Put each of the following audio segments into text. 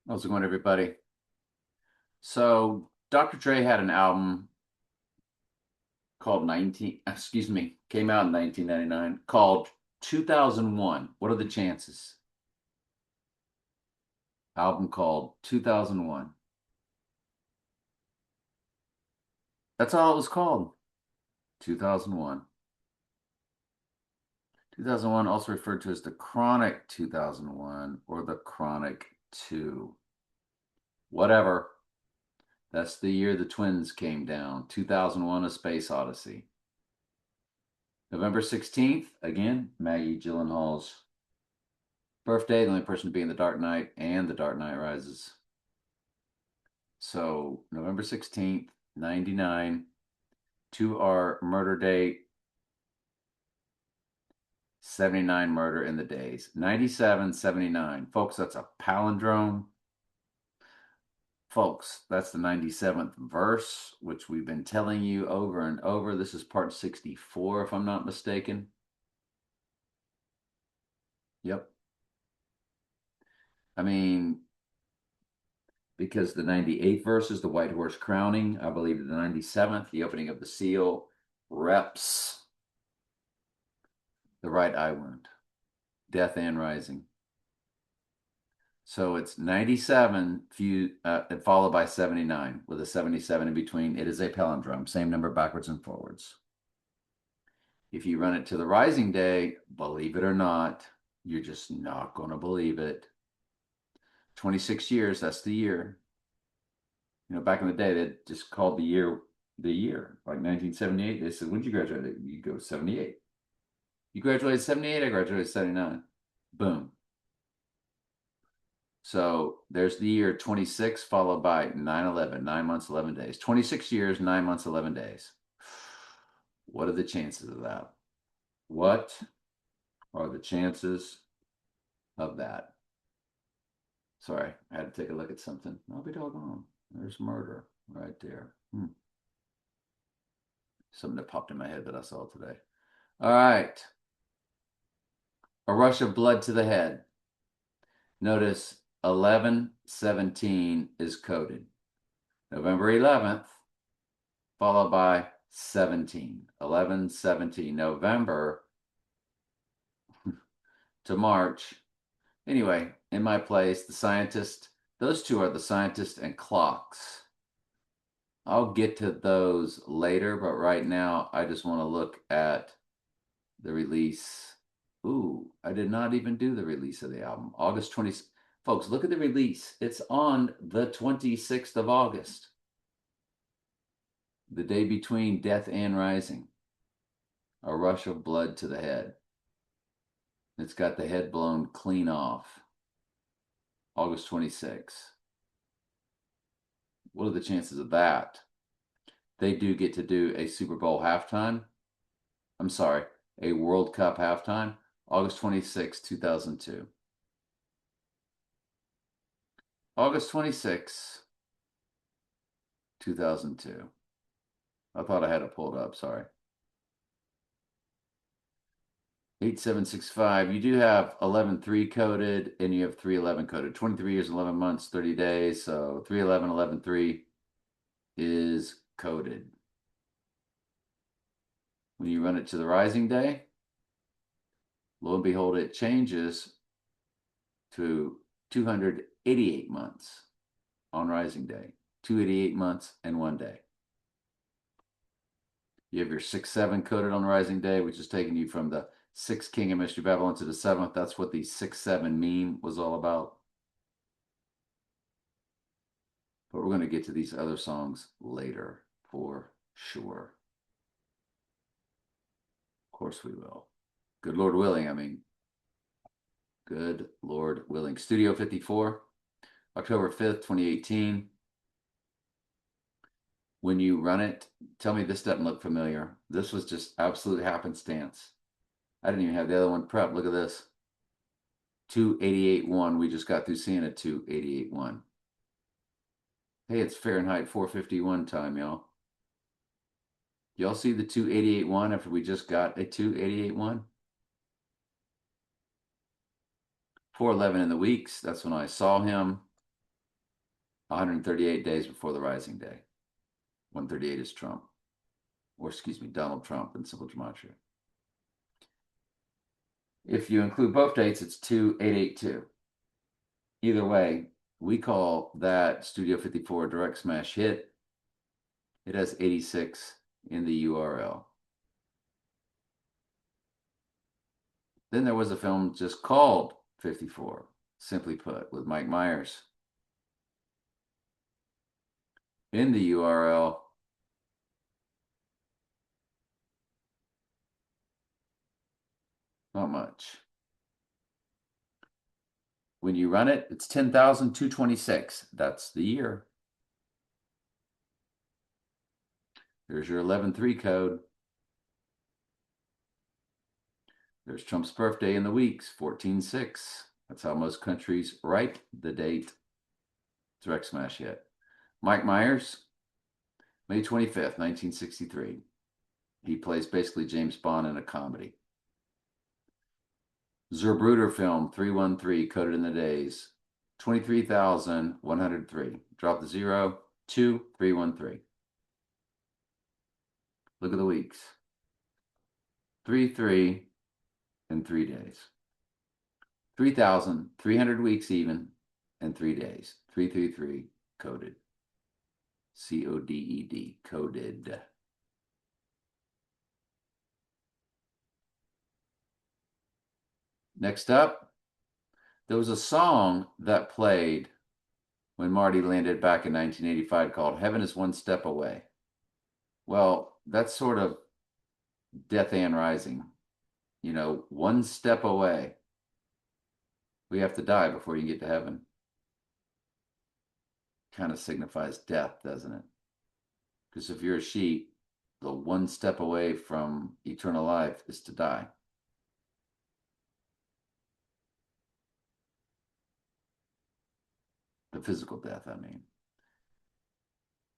How's it going, everybody? So, Dr. Dre had an album called came out in 1999 called 2001. What are the chances? Album called 2001. That's all it was called. 2001. 2001, also referred to as the Chronic 2001 or the Chronic 2. Whatever. That's the year the twins came down. 2001, A Space Odyssey. November 16th, again, Maggie Gyllenhaal's birthday, the only person to be in The Dark Knight and The Dark Knight Rises. So November 16th, 99, to our murder date, 79 murder in the days. 97, 79. Folks, that's a palindrome. Folks, that's the 97th verse, which we've been telling you over and over. This is part 64, if I'm not mistaken. Yep. I mean, because the 98th verse is the white horse crowning. I believe the 97th, the opening of the seal, reps the right eye wound, death and rising. So it's 97 followed by 79 with a 77 in between. It is a palindrome, same number backwards and forwards. If you run it to the rising day, believe it or not, you're just not going to believe it. 26 years, that's the year. You know, back in the day, they just called the year. Like 1978, they said, when did you graduate? You go 78. You graduated 78, I graduated 79. Boom. So there's the year 26 followed by 9/11, 9 months, 11 days. 26 years, 9 months, 11 days. What are the chances of that? What are the chances of that? Sorry, I had to take a look at something. I'll be doggone. There's murder right there. Something that popped in my head that I saw today. All right. A rush of blood to the head. Notice 11/17 is coded. November 11th, followed by 17. 11/17. November to March. Anyway, in my place, the scientist, those two are the scientist and clocks. I'll get to those later, but right now I just want to look at the release. Ooh, I did not even do the release of the album. August 20th. Folks, look at the release. It's on the 26th of August, the day between death and rising. A rush of blood to the head. It's got the head blown clean off. August 26th. What are the chances of that? They do get to do a Super Bowl halftime. I'm sorry, a World Cup halftime. August 26, 2002. August 26, 2002. I thought I had it pulled up, sorry. 8765. You do have 11/3 coded and you have 3/11 coded. 23 years, 11 months, 30 days. So 3/11, 11/3 is coded. When you run it to the rising day, lo and behold, it changes to 288 months on rising day. 288 months and 1 day. You have your 6/7 coded on rising day, which is taking you from the sixth king of Mystery Babylon to the seventh. That's what the 6/7 meme was all about. But we're going to get to these other songs later for sure. Of course we will. Good Lord willing, I mean. Good Lord willing. Studio 54, October 5th, 2018. When you run it, tell me this doesn't look familiar. This was just absolute happenstance. I didn't even have the other one prepped. Look at this. 288.1. We just got through seeing a 288.1. Hey, it's Fahrenheit 451 time, y'all. Y'all see the 288.1 after we just got a 288.1? 411 in the weeks. That's when I saw him. 138 days before the Rising Day. 138 is Trump. Or excuse me, Donald Trump in simple gematria. If you include both dates, it's 2882. Either way, we call that Studio 54 a direct smash hit. It has 86 in the URL. Then there was a film just called 54, simply put, with Mike Myers. In the URL, not much. When you run it, it's 10,226. That's the year. There's your 11.3 code. There's Trump's birthday in the weeks, 14.6. That's how most countries write the date. Direct smash hit. Mike Myers, May 25th, 1963. He plays basically James Bond in a comedy. Zerbruder film 313 coded in the days 23,103. Drop the 0, 2313. Look at the weeks. 3 and 3 days. 3,300 weeks even and 3 days. 333 coded. CODED, coded. Next up, there was a song that played when Marty landed back in 1985 called Heaven is One Step Away. Well, that's sort of Death and Rising. You know, one step away. We have to die before you get to heaven. Kind of signifies death, doesn't it? Because if you're a sheep, the one step away from eternal life is to die. The physical death, I mean.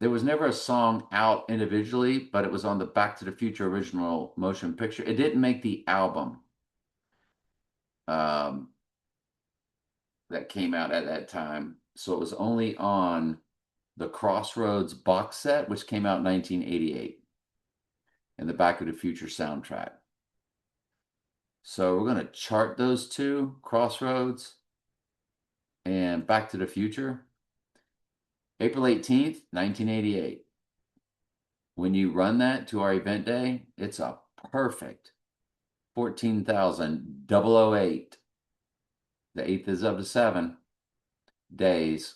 There was never a song out individually, but it was on the Back to the Future original motion picture. It didn't make the album that came out at that time. So it was only on the Crossroads box set, which came out in 1988, and the Back to the Future soundtrack. So we're going to chart those two, Crossroads and Back to the Future. April 18th, 1988. When you run that to our event day, it's a perfect 14,008. The 8th is up to 7 days.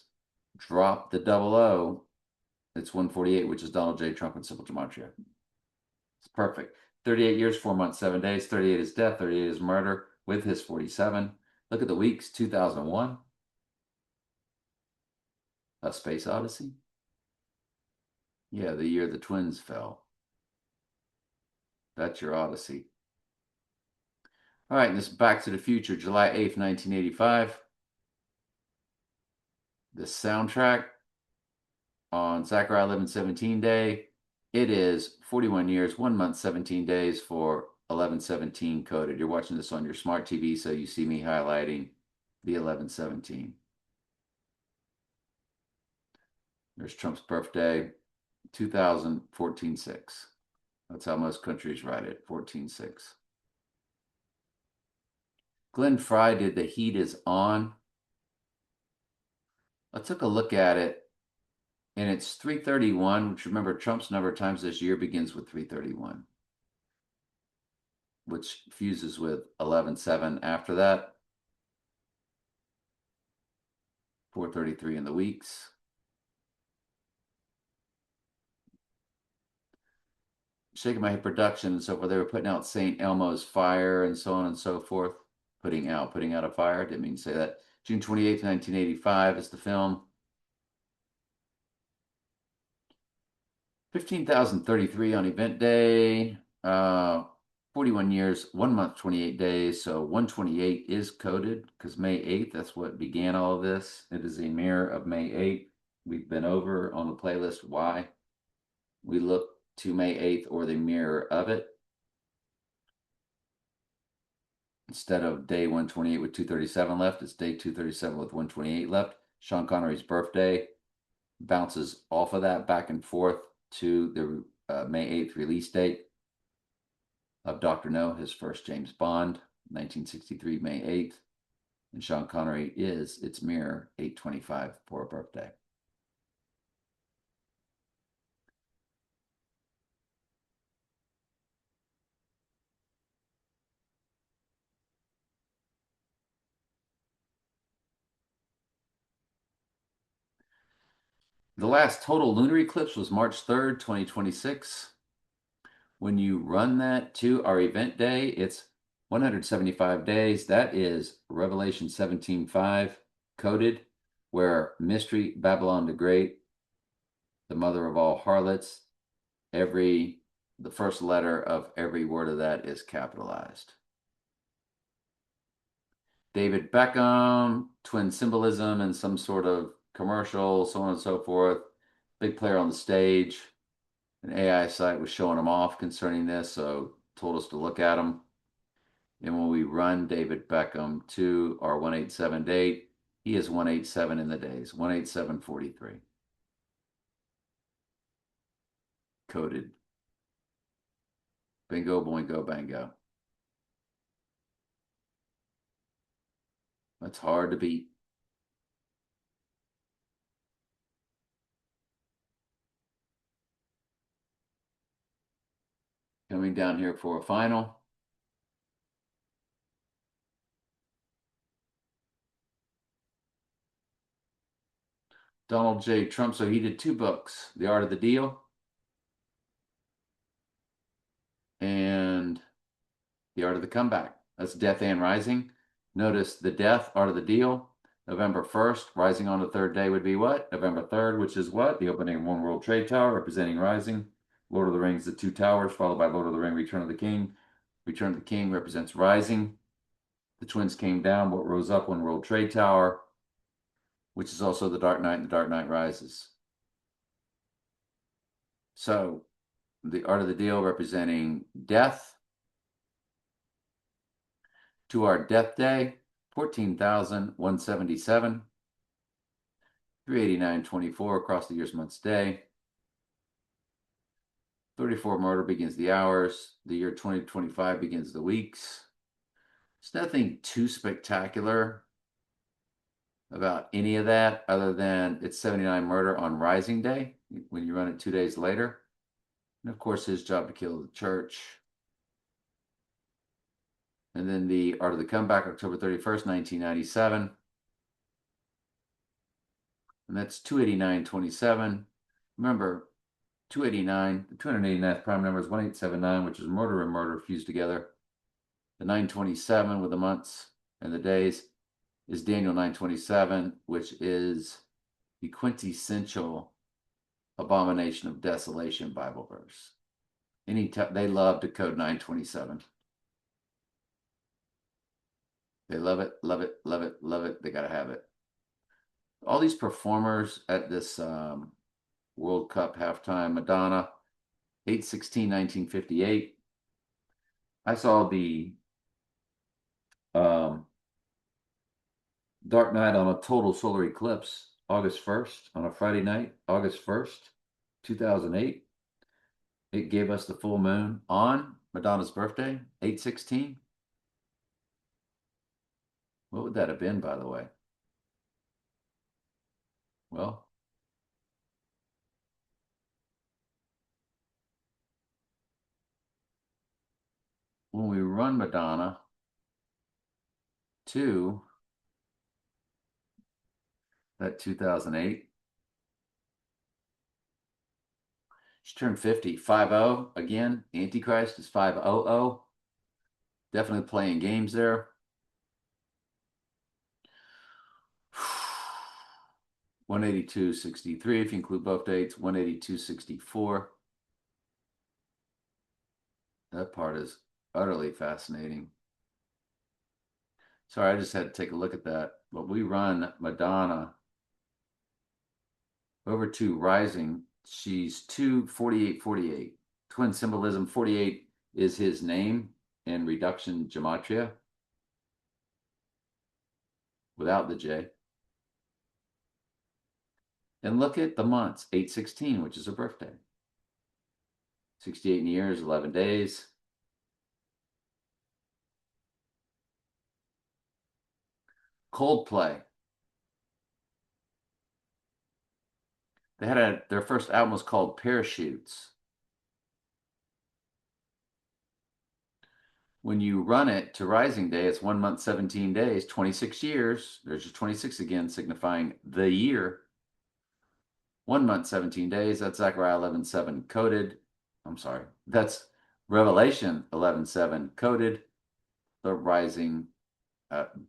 Drop the 00. It's 148, which is Donald J. Trump and simple gematria. It's perfect. 38 years, 4 months, 7 days. 38 is death. 38 is murder with his 47. Look at the weeks. 2001. A Space Odyssey. Yeah, the year the twins fell. That's your Odyssey. All right, and this Back to the Future, July 8th, 1985. The soundtrack on Zachariah 11:17 Day. It is 41 years, 1 month, 17 days for 11:17 coded. You're watching this on your smart TV, so you see me highlighting the 11:17. There's Trump's birthday, 2014-6. That's how most countries write it, 14-6. Glenn Fry did The Heat Is On. I took a look at it, and it's 331, which remember Trump's number of times this year begins with 331, which fuses with 11-7 after that. 433 in the weeks. Shaking My Head Production and so forth. They were putting out St. Elmo's Fire and so on and so forth. Putting out a fire. Didn't mean to say that. June 28th, 1985 is the film. 15,033 on event day. 41 years, 1 month, 28 days. So 128 is coded because May 8th, that's what began all of this. It is a mirror of May 8th. We've been over on the playlist why we look to May 8th or the mirror of it. Instead of day 128 with 237 left, it's day 237 with 128 left. Sean Connery's birthday, bounces off of that back and forth to the May 8th release date of Dr. No, his first James Bond, 1963, May 8th. And Sean Connery is its mirror, 8/25 for a birthday. The last total lunar eclipse was March 3rd, 2026. When you run that to our event day, it's 175 days. That is Revelation 17:5 coded, where Mystery Babylon the Great, the mother of all harlots, the first letter of every word of that is capitalized. David Beckham, twin symbolism and some sort of commercial, so on and so forth. Big player on the stage. An AI site was showing them off concerning this, so told us to look at them. And when we run David Beckham to our 187 date, he is 187 in the days, 18743. Coded. Bingo, boingo, bango. That's hard to beat. Coming down here for a final. Donald J. Trump. So he did 2 books, The Art of the Deal and The Art of the Comeback. That's Death and Rising. Notice the Death, Art of the Deal, November 1st. Rising on the 3rd day would be what? November 3rd, which is what? The opening of One World Trade Tower, representing Rising. Lord of the Rings, The Two Towers, followed by Lord of the Ring, Return of the King. Return of the King represents Rising. The twins came down. What rose up? One World Trade Tower, which is also the Dark Knight, and the Dark Knight Rises. So the Art of the Deal representing death. To our death day, 14,177. 389.24 across the years, months, day. 34 murder begins the hours. The year 2025 begins the weeks. It's nothing too spectacular about any of that other than it's 79 murder on Rising Day when you run it 2 days later. And of course, his job to kill the church. And then the Art of the Comeback, October 31st, 1997. And that's 289.27. Remember, 289, the 289th prime number is 1879, which is murder and murder fused together. The 927 with the months and the days is Daniel 927, which is the quintessential abomination of desolation Bible verse. They love to code 927. They love it, love it, love it, love it. They got to have it. All these performers at this World Cup halftime, Madonna, 8/16/1958. I saw the Dark Knight on a total solar eclipse, August 1st, on a Friday night, August 1st, 2008. It gave us the full moon on Madonna's birthday, 8/16. What would that have been, by the way? Well, when we run Madonna to that 2008, she turned 50, 5-0 again. The Antichrist is 500. Definitely playing games there. 182.63 if you include both dates, 182.64. That part is utterly fascinating. Sorry, I just had to take a look at that. But we run Madonna over to Rising. She's 248.48. Twin symbolism, 48 is his name in reduction gematria without the J. And look at the months, 8/16, which is her birthday. 68 years, 11 days. Coldplay. They had their first album was called Parachutes. When you run it to Rising Day, it's 1 month, 17 days, 26 years. There's your 26 again, signifying the year. 1 month, 17 days. That's Zechariah 11:7 coded. I'm sorry. That's Revelation 11:7 coded. The Rising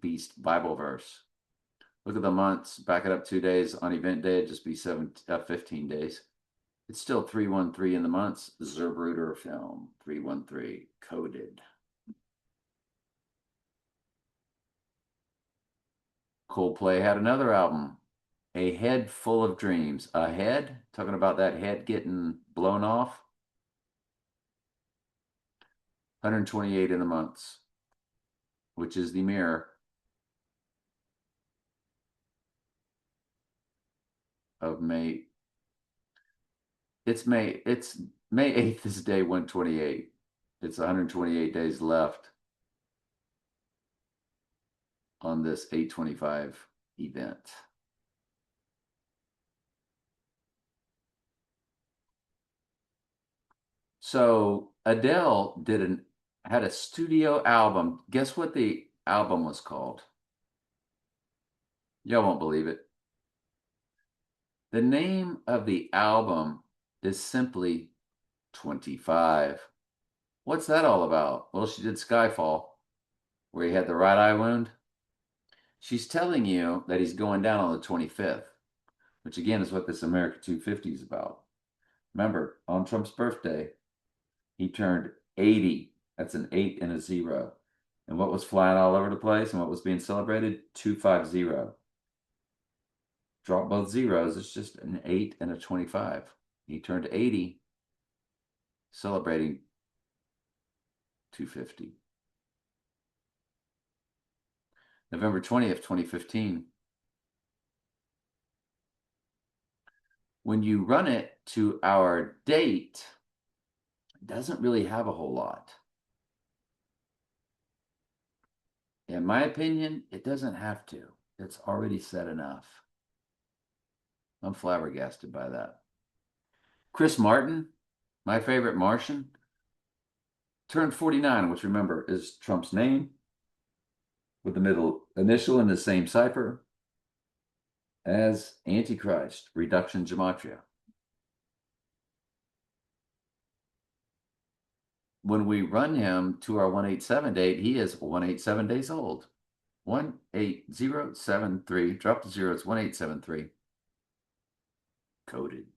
Beast Bible verse. Look at the months. Back it up 2 days. On event day, it'd just be 15 days. It's still 313 in the months. Zerbruder film 313 coded. Coldplay had another album, A Head Full of Dreams. A head, talking about that head getting blown off. 128 in the months, which is the mirror of May. It's May 8th is day 128. It's 128 days left on this 825 event. So Adele had a studio album. Guess what the album was called? Y'all won't believe it. The name of the album is simply 25. What's that all about? Well, she did Skyfall, where he had the right eye wound. She's telling you that he's going down on the 25th, which again is what this America 250 is about. Remember, on Trump's birthday, he turned 80. That's an 8 and a 0. And what was flying all over the place and what was being celebrated? 250. Drop both zeros. It's just an 8 and a 25. He turned 80, celebrating 250. November 20th, 2015. When you run it to our date, it doesn't really have a whole lot. In my opinion, it doesn't have to. It's already said enough. I'm flabbergasted by that. Chris Martin, my favorite Martian, turned 49, which remember is Trump's name, with the middle initial in the same cipher as Antichrist, reduction gematria. When we run him to our 187 date, he is 187 days old. 18073, drop the zero, it's 1873. Coded.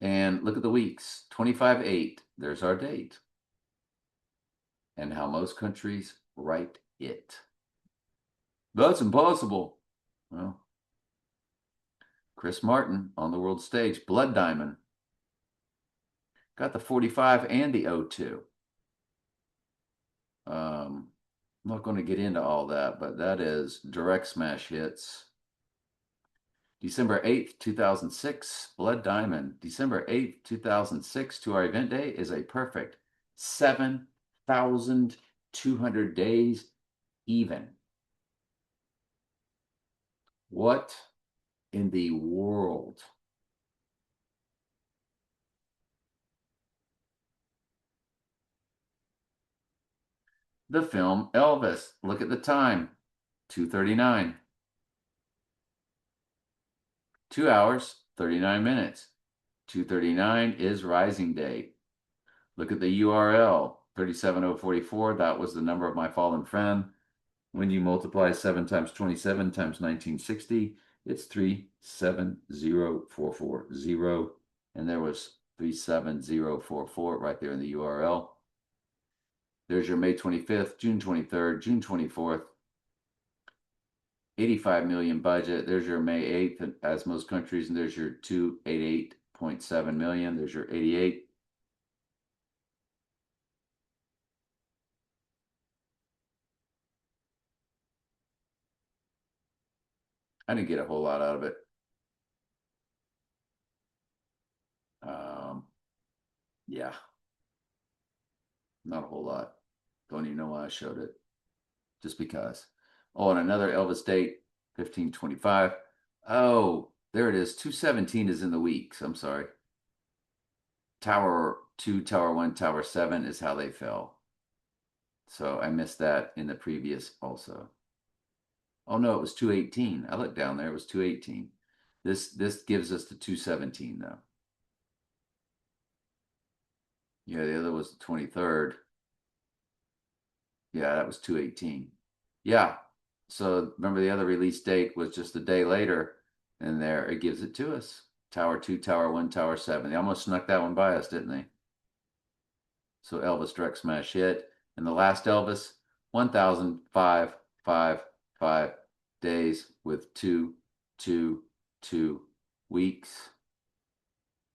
And look at the weeks, 25/8, there's our date. And how most countries write it. That's impossible. Well, Chris Martin on the world stage, Blood Diamond. Got the 45 and the 02. I'm not going to get into all that, but that is direct smash hits. December 8th, 2006, Blood Diamond. December 8th, 2006 to our event day is a perfect 7,200 days even. What in the world? The film Elvis. Look at the time, 2:39. 2 hours, 39 minutes. 2:39 is Rising Day. Look at the URL, 37044. That was the number of my fallen friend. When you multiply 7 times 27 times 1960, it's 370440. And there was 37044 right there in the URL. There's your May 25th, June 23rd, June 24th. 85 million budget. There's your May 8th, as most countries, and there's your 288.7 million. There's your 88. I didn't get a whole lot out of it. Yeah, not a whole lot. Don't even know why I showed it. Just because. Oh, and another Elvis date, 1525. Oh, there it is. 217 is in the weeks. I'm sorry. Tower 2, Tower 1, Tower 7 is how they fell. So I missed that in the previous also. Oh no, it was 218. I looked down there, it was 218. This gives us the 217 though. Yeah, the other was the 23rd. Yeah, that was 218. Yeah. So remember the other release date was just a day later, and there it gives it to us. Tower 2, Tower 1, Tower 7. They almost snuck that one by us, didn't they? So Elvis direct smash hit. And the last Elvis, 1,555 days with 2 weeks.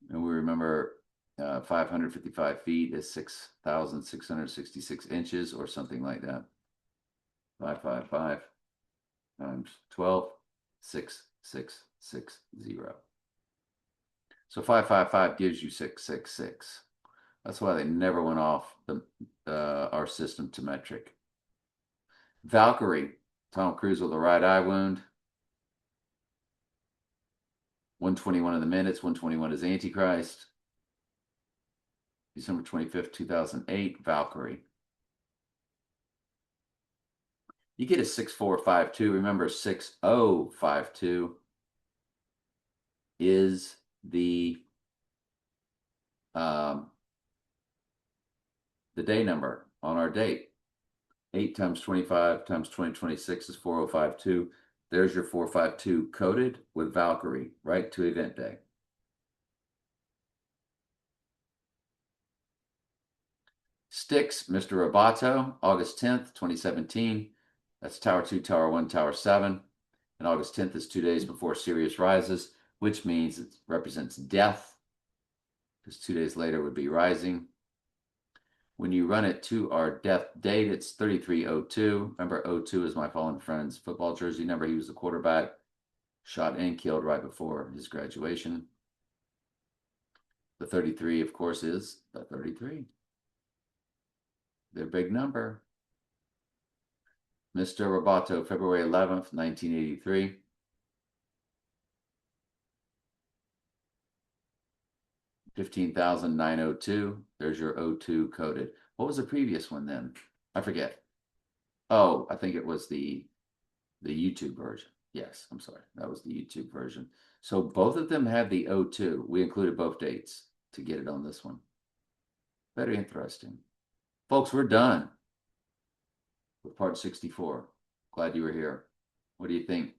And we remember 555 feet is 6,666 inches or something like that. 555 times 12, 6,660. So 555 gives you 666. That's why they never went off our system to metric. Valkyrie, Tom Cruise with a right eye wound. 121 of the minutes, 121 is Antichrist. December 25th, 2008, Valkyrie. You get a 6452. Remember, 6052 is the day number on our date. 8 times 25 times 2026 is 4052. There's your 452 coded with Valkyrie, right to event day. Sticks, Mr. Roboto, August 10th, 2017. That's Tower 2, Tower 1, Tower 7. And August 10th is 2 days before Sirius rises, which means it represents death, because 2 days later would be rising. When you run it to our death date, it's 3302. Remember, 02 is my fallen friend's football jersey number. He was the quarterback, shot and killed right before his graduation. The 33, of course, is the 33. Their big number. Mr. Roboto, February 11th, 1983. $15,902. There's your 02 coded. What was the previous one then? I forget. Oh, I think it was the YouTube version. Yes, I'm sorry. That was the YouTube version. So both of them had the 02. We included both dates to get it on this one. Very interesting. Folks, we're done with part 64. Glad you were here. What do you think?